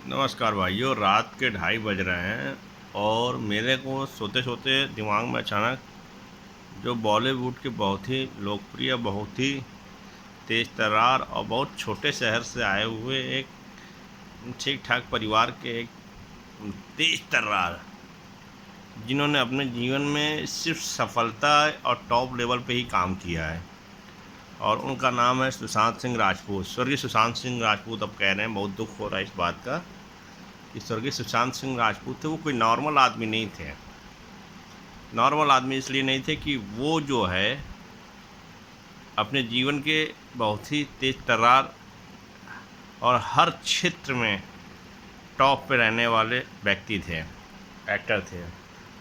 नमस्कार भाइयों। रात के 2:30 बज रहे हैं और मेरे को सोते सोते दिमाग में अचानक जो बॉलीवुड के बहुत ही लोकप्रिय, बहुत ही तेज तर्रार और बहुत छोटे शहर से आए हुए एक ठीक ठाक परिवार के एक तेज तर्रार, जिन्होंने अपने जीवन में सिर्फ सफलता और टॉप लेवल पे ही काम किया है, और उनका नाम है सुशांत सिंह राजपूत। स्वर्गीय सुशांत सिंह राजपूत। अब कह रहे हैं, बहुत दुख हो रहा है इस बात का कि स्वर्गीय सुशांत सिंह राजपूत थे, वो कोई नॉर्मल आदमी नहीं थे। नॉर्मल आदमी इसलिए नहीं थे कि वो जो है अपने जीवन के बहुत ही तेज तर्रार और हर क्षेत्र में टॉप पे रहने वाले व्यक्ति थे, एक्टर थे।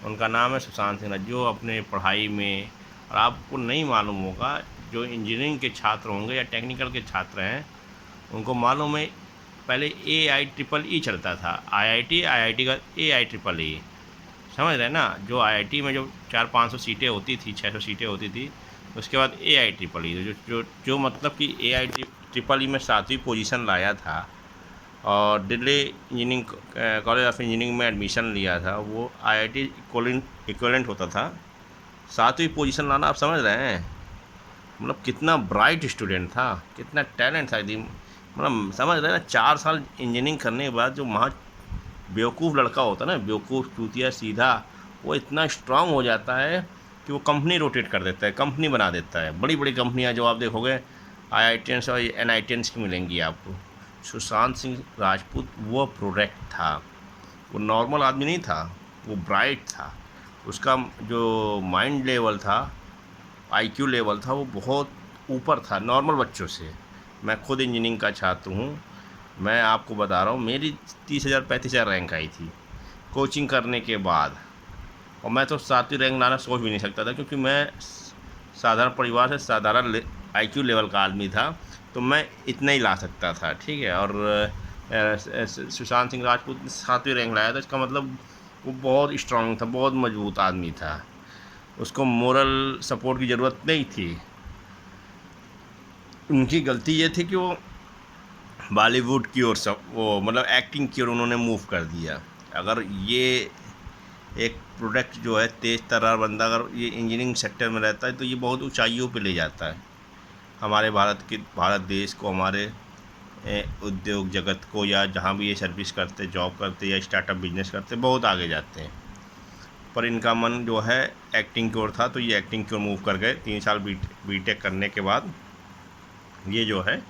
उनका नाम है सुशांत सिंह जो अपने पढ़ाई में, और आपको नहीं मालूम होगा, जो इंजीनियरिंग के छात्र होंगे या टेक्निकल के छात्र हैं उनको मालूम है, पहले AIEEE चलता था। IIT का AIEEE, समझ रहे हैं ना। जो IIT में जो 400-500 सीटें होती थी, 600 सीटें होती थी, उसके बाद AIEEE जो जो जो मतलब कि AIEEE में 7वीं पोजीशन लाया था, और Delhi engineering college of engineering में एडमिशन लिया था, वो IIT इक्वलेंट होता था। 7वीं पोजीशन लाना, आप समझ रहे हैं मतलब कितना ब्राइट स्टूडेंट था, कितना टैलेंट था। यदि मतलब समझ रहे हैं ना, 4 साल इंजीनियरिंग करने के बाद जो महा बेवकूफ़ लड़का होता है ना, बेवकूफ़ चूतिया सीधा, वो इतना स्ट्रांग हो जाता है कि वो कंपनी रोटेट कर देता है, कंपनी बना देता है। बड़ी बड़ी कंपनियां जो आप देखोगे IITians और NITians की मिलेंगी आपको। सुशांत सिंह राजपूत वो प्रोडक्ट था। वो नॉर्मल आदमी नहीं था, वो ब्राइट था। उसका जो माइंड लेवल था, IQ लेवल था, वो बहुत ऊपर था नॉर्मल बच्चों से। मैं खुद इंजीनियरिंग का छात्र हूँ। मैं आपको बता रहा हूँ, मेरी 30,000-35,000 रैंक आई थी कोचिंग करने के बाद, और मैं तो 7वीं रैंक लाना सोच भी नहीं सकता था, क्योंकि मैं साधारण परिवार से साधारण IQ लेवल का आदमी था, तो मैं इतना ही ला सकता था, ठीक है। और सुशांत सिंह राजपूत ने 7वीं रैंक लाया था, इसका मतलब वो बहुत स्ट्रांग था, बहुत मजबूत आदमी था। उसको मोरल सपोर्ट की ज़रूरत नहीं थी। उनकी गलती ये थी कि वो बॉलीवुड की ओर, सब वो मतलब एक्टिंग की ओर उन्होंने मूव कर दिया। अगर ये एक प्रोडक्ट जो है, तेज तर्रार बंदा, अगर ये इंजीनियरिंग सेक्टर में रहता है तो ये बहुत ऊंचाइयों पे ले जाता है हमारे भारत देश को, हमारे उद्योग जगत को, या जहाँ भी ये सर्विस करते, जॉब करते या स्टार्टअप बिजनेस करते, बहुत आगे जाते हैं। पर इनका मन जो है एक्टिंग की ओर था, तो ये एक्टिंग की ओर मूव कर गए। 3 साल बीटेक करने के बाद ये जो है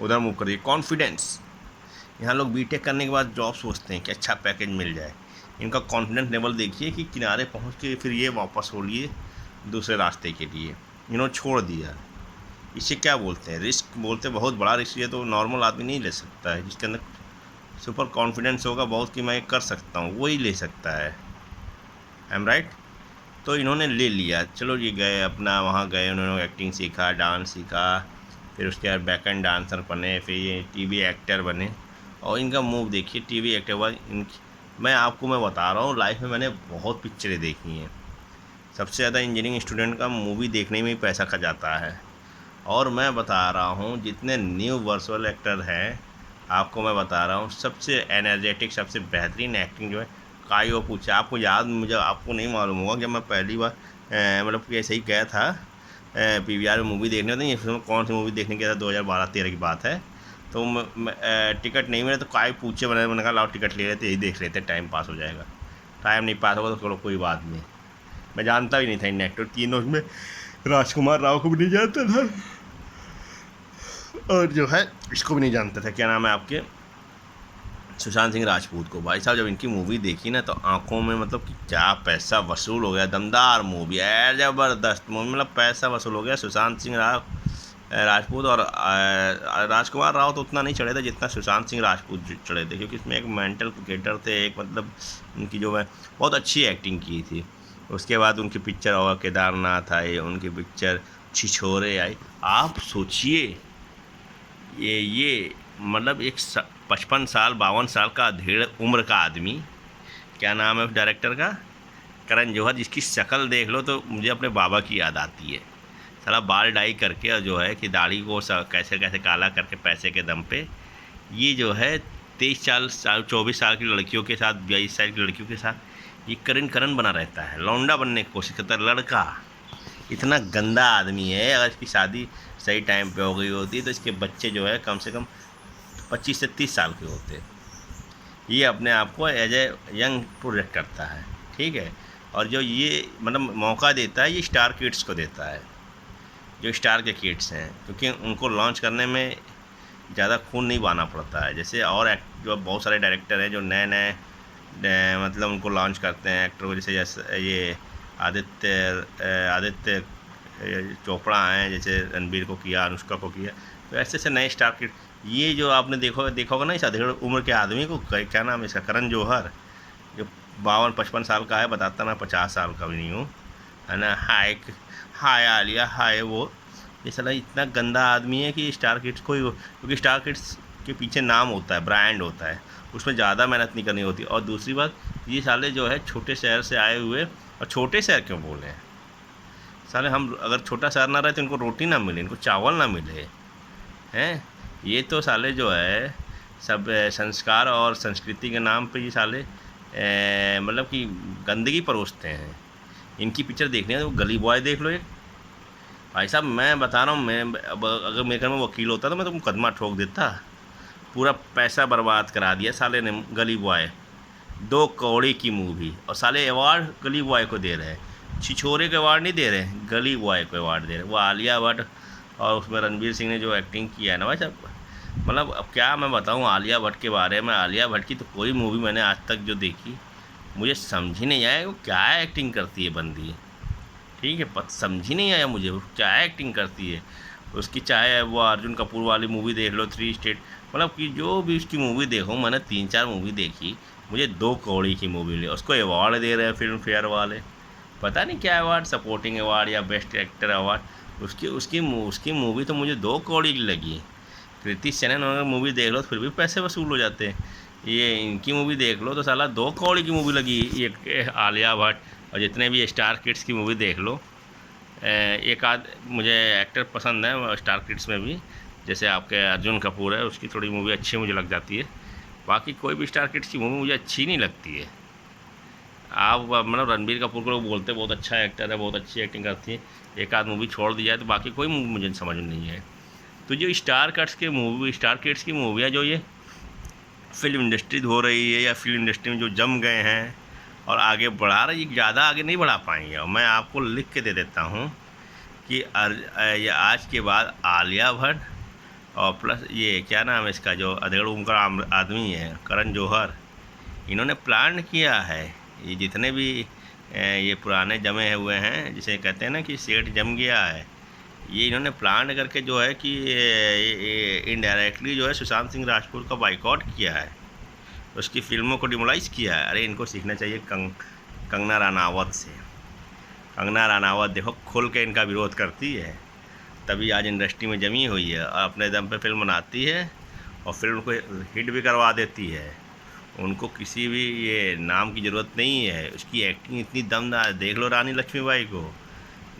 उधर मूव कर दिए। कॉन्फिडेंस, यहाँ लोग बीटेक करने के बाद जॉब सोचते हैं कि अच्छा पैकेज मिल जाए। इनका कॉन्फिडेंस लेवल देखिए कि किनारे पहुँच के फिर ये वापस हो लिए दूसरे रास्ते के लिए, इन्होंने छोड़ दिया। इसे क्या बोलते हैं? रिस्क बोलते हैं। बहुत बड़ा रिस्क ये तो नॉर्मल आदमी नहीं ले सकता है। जिसके अंदर सुपर कॉन्फिडेंस होगा बहुत कि मैं कर सकता हूँ, वही ले सकता है। Am right. तो इन्होंने ले लिया, चलो ये गए अपना, वहाँ गए, उन्होंने एक्टिंग सीखा, डांस सीखा, फिर उसके बाद बैक एंड डांसर बने, फिर ये टीवी एक्टर बने। और इनका मूव देखिए, टीवी एक्टर बाद मैं बता रहा हूँ, लाइफ में मैंने बहुत पिक्चरें देखी हैं। सबसे ज़्यादा इंजीनियरिंग स्टूडेंट का मूवी देखने में ही पैसा खा जाता है। और मैं बता रहा हूँ, जितने न्यू वर्चुअल एक्टर हैं, आपको मैं बता रहा हूँ, सबसे एनर्जेटिक, सबसे बेहतरीन एक्टिंग जो है, काई वो पूछा। आपको याद, मुझे आपको नहीं मालूम होगा, जब मैं पहली बार मतलब कि ऐसे ही गया था PVR में मूवी देखने, तो ये कौन सी मूवी देखने गया था, 2012-13 की बात है। तो टिकट नहीं मिला, तो काय पूछे, मैंने कहा लाओ टिकट ले लेते, यही देख लेते, टाइम पास हो जाएगा। टाइम नहीं पास होगा तो चलो कोई बात नहीं। मैं जानता भी नहीं था इन एक्टर तीनों में, राजकुमार राव को भी नहीं जानता था, और जो है इसको भी नहीं जानता था, क्या नाम है आपके, सुशांत सिंह राजपूत को। भाई साहब, जब इनकी मूवी देखी ना, तो आंखों में मतलब कि क्या पैसा वसूल हो गया। दमदार मूवी है, ज़बरदस्त मूवी, मतलब पैसा वसूल हो गया। सुशांत सिंह राजपूत और राजकुमार राव तो उतना नहीं चढ़े थे जितना सुशांत सिंह राजपूत चढ़े थे, क्योंकि इसमें एक मेंटल क्रिकेटर थे, एक मतलब उनकी जो है बहुत अच्छी एक्टिंग की थी। उसके बाद उनकी पिक्चर और केदारनाथ आई, उनकी पिक्चर छिछोरे आई। आप सोचिए, ये मतलब एक 55 साल 52 साल का अधेड़ उम्र का आदमी, क्या नाम है उस डायरेक्टर का, करण जौहर, जिसकी शक्ल देख लो तो मुझे अपने बाबा की याद आती है। साला बाल डाई करके, और जो है कि दाढ़ी को कैसे कैसे काला करके पैसे के दम पे, ये जो है 23 साल 24 साल की लड़कियों के साथ, 22 साल की लड़कियों के साथ ये करण बना रहता है, लौंडा बनने की कोशिश करता है। लड़का इतना गंदा आदमी है, अगर इसकी शादी सही टाइम पे हो गई होती तो इसके बच्चे जो है कम से कम 25 से 30 साल के होते। ये अपने आप को एज ए यंग प्रोजेक्ट करता है, ठीक है। और जो ये मतलब मौका देता है, ये स्टार किड्स को देता है, जो स्टार के किड्स हैं, क्योंकि उनको लॉन्च करने में ज़्यादा खून नहीं बहाना पड़ता है। जैसे और जो बहुत सारे डायरेक्टर हैं जो नए नए मतलब उनको लॉन्च करते हैं एक्टर को, जैसे ये आदित्य चोपड़ा हैं, जैसे रणबीर को किया, अनुष्का को किया, तो ऐसे ऐसे नए स्टार किड। ये जो आपने देखा होगा ना, इस अधेड़ उम्र के आदमी को, क्या नाम है इसका, करण जौहर, जो 52-55 साल का है, बताता मैं 50 साल का भी नहीं हूँ, है ना। हाय हाय आलिया हाय वो, ये साला इतना गंदा आदमी है कि स्टार किड्स को ही, क्योंकि स्टार किड्स के पीछे नाम होता है, ब्रांड होता है, उसमें ज़्यादा मेहनत नहीं करनी होती। और दूसरी बात, ये साले जो है छोटे शहर से आए हुए, और छोटे शहर क्यों बोले हैं साले, हम अगर छोटा शहर ना रहे तो इनको रोटी ना मिले, इनको चावल ना मिले हैं। ये तो साले जो है सब संस्कार और संस्कृति के नाम पे ये साले मतलब कि गंदगी परोसते हैं। इनकी पिक्चर देखनी है तो गली बॉय देख लो। एक भाई साहब मैं बता रहा हूँ, मैं अगर मेरे घर में वकील होता तो मैं तो मुकदमा ठोक देता। पूरा पैसा बर्बाद करा दिया साले ने। गली बॉय 2 कौड़ी की मूवी, और साले अवार्ड गली बॉय को दे रहे हैं, छिछोरे के अवार्ड नहीं दे रहे हैं, गली बॉय को अवार्ड दे रहे हैं। वो आलिया भट्ट और उसमें रणवीर सिंह ने जो एक्टिंग किया है ना भाई साहब, मतलब अब क्या मैं बताऊँ आलिया भट्ट के बारे में। आलिया भट्ट की तो कोई मूवी मैंने आज तक जो देखी मुझे समझ ही नहीं आया वो क्या एक्टिंग करती है बंदी, ठीक है। समझ ही नहीं आया मुझे वो क्या एक्टिंग करती है उसकी। चाहे वो अर्जुन कपूर वाली मूवी देख लो, 3 स्टेट, मतलब कि जो भी उसकी मूवी देखो, मैंने 3-4 मूवी देखी, मुझे 2 कौड़ी की मूवी मिली। उसको अवार्ड दे रहे हैं फिल्म फेयर वाले, पता नहीं क्या अवार्ड, सपोर्टिंग अवार्ड या बेस्ट एक्टर अवार्ड। उसकी मूवी तो मुझे 2 कौड़ी की लगी। कृति सेनन अगर मूवी देख लो तो फिर भी पैसे वसूल हो जाते हैं, ये इनकी मूवी देख लो तो साला 2 कौड़ी की मूवी लगी। ये आलिया भट्ट और जितने भी स्टार किड्स की मूवी देख लो, एक आध मुझे एक्टर पसंद है स्टार किड्स में भी, जैसे आपके अर्जुन कपूर है, उसकी थोड़ी मूवी अच्छी मुझे लग जाती है। बाकी कोई भी स्टार किड्स की मूवी मुझे अच्छी नहीं लगती है। आप मतलब रणबीर कपूर को लोग बोलते बहुत अच्छा एक्टर है, बहुत अच्छी एक्टिंग करती है, एक आध मूवी छोड़ दी जाए तो बाकी कोई मूवी मुझे समझ में नहीं है। तो जो स्टार किड्स की मूवियाँ जो ये फिल्म इंडस्ट्री हो रही है, या फिल्म इंडस्ट्री में जो जम गए हैं और आगे बढ़ा रही, ज़्यादा आगे नहीं बढ़ा पाएंगे। और मैं आपको लिख के दे देता हूँ कि ये आज के बाद आलिया भट्ट और प्लस ये क्या नाम है इसका, जो अधेड़ उम्र का आदमी है, करण जौहर, इन्होंने प्लान किया है। ये जितने भी ये पुराने जमे हुए हैं, जिसे कहते हैं ना कि सेठ जम गया है, ये इन्होंने प्लान करके जो है कि इनडायरेक्टली जो है सुशांत सिंह राजपूत का बाइकआउट किया है, उसकी फिल्मों को डिमोलाइज किया है। अरे इनको सीखना चाहिए कंगना रनावत से। कंगना रनावत देखो खुल के इनका विरोध करती है, तभी आज इंडस्ट्री में जमी हुई है, और अपने दम पे फिल्म बनाती है और फिल्म को हिट भी करवा देती है। उनको किसी भी ये नाम की ज़रूरत नहीं है, उसकी एक्टिंग इतनी दमदार। देख लो रानी लक्ष्मीबाई को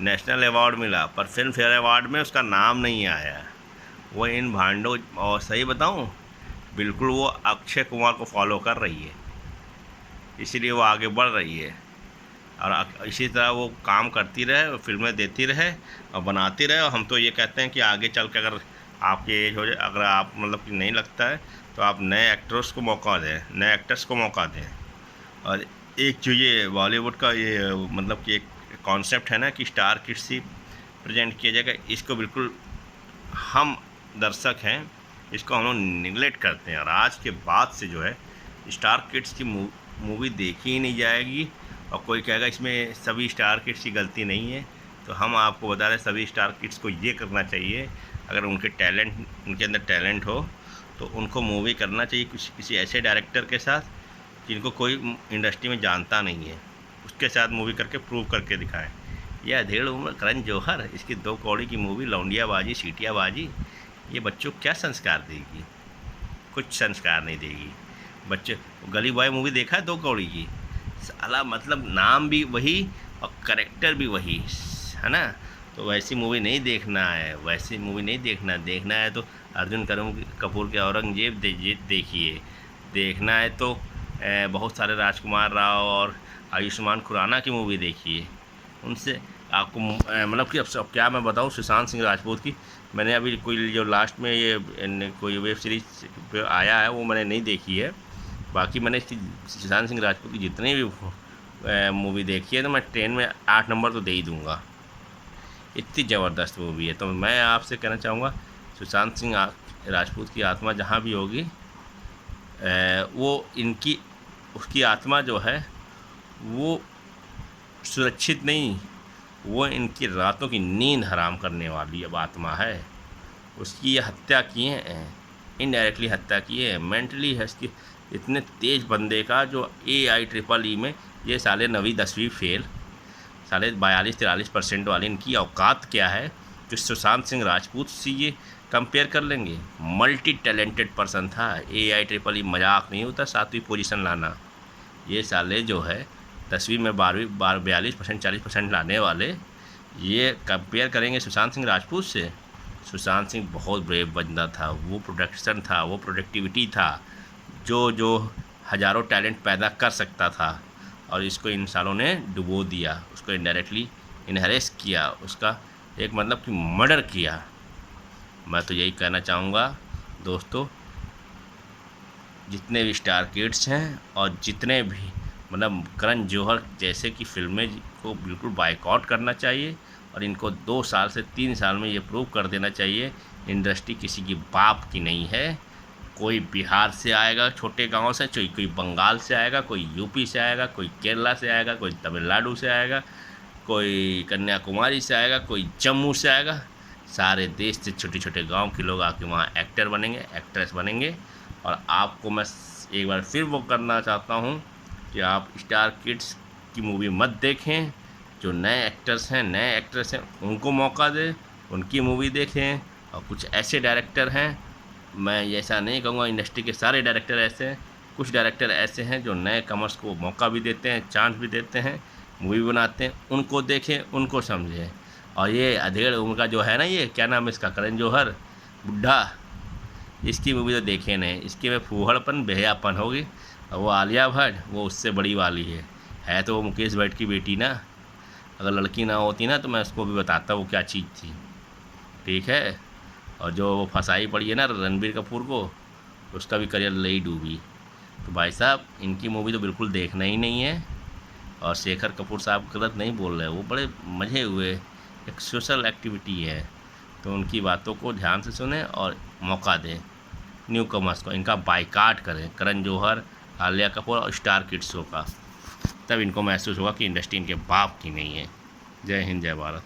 नेशनल अवार्ड मिला, पर फिल्म फेयर अवार्ड में उसका नाम नहीं आया। वो इन भांडों, और सही बताऊं, बिल्कुल वो अक्षय कुमार को फॉलो कर रही है, इसीलिए वो आगे बढ़ रही है। और इसी तरह वो काम करती रहे, फिल्में देती रहे और बनाती रहे। और हम तो ये कहते हैं कि आगे चल के अगर आपकी एज हो जाए, अगर आप मतलब कि नहीं लगता है, तो आप नए एक्टर्स को मौका दें, नए एक्टर्स को मौका दें। और एक जो ये बॉलीवुड का ये मतलब कि एक कॉन्सेप्ट है ना कि स्टार किड्स ही प्रेजेंट किया जाएगा, इसको बिल्कुल हम दर्शक हैं, इसको हम लोग निगलेक्ट करते हैं। और आज के बाद से जो है स्टार किड्स की मूवी देखी ही नहीं जाएगी। और कोई कहेगा इसमें सभी स्टार किड्स की गलती नहीं है, तो हम आपको बता रहे हैं सभी स्टार किड्स को ये करना चाहिए, अगर उनके अंदर टैलेंट हो तो उनको मूवी करना चाहिए किसी ऐसे डायरेक्टर के साथ जिनको कोई इंडस्ट्री में जानता नहीं है, उसके साथ मूवी करके प्रूव करके दिखाएं। यह अधेड़ उम्र करण जौहर, इसकी 2 कौड़ी की मूवी लौंडियाबाजी सीटियाबाजी, ये बच्चों को क्या संस्कार देगी? कुछ संस्कार नहीं देगी। बच्चे गली बॉय मूवी देखा है 2 कौड़ी की, साला मतलब नाम भी वही और करेक्टर भी वही, है ना। तो वैसी मूवी नहीं देखना है, वैसी मूवी नहीं देखना है तो अर्जुन कपूर के औरंगजेब देखिए, देखना है तो बहुत सारे राजकुमार राव और आयुष्मान खुराना की मूवी देखिए। उनसे आपको मतलब कि अब क्या मैं बताऊं, सुशांत सिंह राजपूत की मैंने अभी कोई जो लास्ट में ये कोई वेब सीरीज पे आया है वो मैंने नहीं देखी है। बाकी मैंने इसकी सुशांत सिंह राजपूत की जितनी भी मूवी देखी है तो मैं 10 में 8 नंबर तो दे ही दूँगा। इतनी ज़बरदस्त मूवी है। तो मैं आपसे कहना चाहूँगा, सुशांत सिंह राजपूत की आत्मा जहाँ भी होगी, वो इनकी उसकी आत्मा जो है वो सुरक्षित नहीं, वो इनकी रातों की नींद हराम करने वाली अब आत्मा है। उसकी ये हत्या किए हैं, इनडायरेक्टली हत्या की है, मेंटली है इसकी। इतने तेज बंदे का जो AIEEE में ये साले 9वीं 10वीं फेल, साले 42-43% वाले, इनकी औकात क्या है जो सुशांत सिंह राजपूत से ये कंपेयर कर लेंगे। मल्टी टैलेंटेड पर्सन था। AIEEE मजाक नहीं होता 7वीं पोजीशन लाना। ये साले जो है 10वीं में 42% 40% लाने वाले, ये कंपेयर करेंगे सुशांत सिंह राजपूत से। सुशांत सिंह बहुत ब्रेव बंदा था, वो प्रोडक्शन था, वो प्रोडक्टिविटी था, जो हज़ारों टैलेंट पैदा कर सकता था। और इसको इन सालों ने डुबो दिया, उसको इनडायरेक्टली इनहेरेस किया, उसका एक मतलब कि मर्डर किया। मैं तो यही कहना चाहूँगा दोस्तों, जितने भी स्टार किड्स हैं और जितने भी मतलब करण जौहर जैसे कि फिल्में को बिल्कुल बायकॉट करना चाहिए और इनको 2 साल से 3 साल में ये प्रूव कर देना चाहिए इंडस्ट्री किसी की बाप की नहीं है। कोई बिहार से आएगा छोटे गांव से, कोई बंगाल से आएगा, कोई यूपी से आएगा, कोई केरला से आएगा, कोई तमिलनाडु से आएगा, कोई कन्याकुमारी से आएगा, कोई जम्मू से आएगा। सारे देश से छोटे छोटे गांव के लोग आके वहाँ एक्टर बनेंगे, एक्ट्रेस बनेंगे। और आपको मैं एक बार फिर वो करना चाहता हूँ कि आप स्टार किड्स की मूवी मत देखें। जो नए एक्टर्स हैं, नए एक्ट्रेस हैं, उनको मौका दें, उनकी मूवी देखें। और कुछ ऐसे डायरेक्टर हैं, मैं ऐसा नहीं कहूँगा इंडस्ट्री के सारे डायरेक्टर ऐसे हैं, कुछ डायरेक्टर ऐसे हैं जो नए कमर्स को मौका भी देते हैं, चांस भी देते हैं, मूवी बनाते हैं। उनको देखें, उनको समझें। और ये अधेड़ उनका जो है ना, ये क्या नाम है इसका, करण जौहर बुढ़ा, इसकी मूवी तो देखे नहीं। इसके में फूहड़पन बेहयापन होगी। और वो आलिया भट्ट, वो उससे बड़ी वाली है तो वो मुकेश भट्ट की बेटी ना। अगर लड़की ना होती ना तो मैं उसको भी बताता वो क्या चीज़ थी, ठीक है। और जो वो फंसाई पड़ी है ना रणबीर कपूर को, उसका भी करियर ले ही डूबी। तो भाई साहब, इनकी मूवी तो बिल्कुल देखना ही नहीं है। और शेखर कपूर साहब गलत नहीं बोल रहे, वो बड़े मजे हुए, एक सोशल एक्टिविटी है। तो उनकी बातों को ध्यान से सुने और मौका दें न्यू कमर्स को, इनका बायकाट करें, करण जौहर, आलिया कपूर और स्टार किड्सों का। तब इनको महसूस होगा कि इंडस्ट्री इनके बाप की नहीं है। जय हिंद, जय भारत।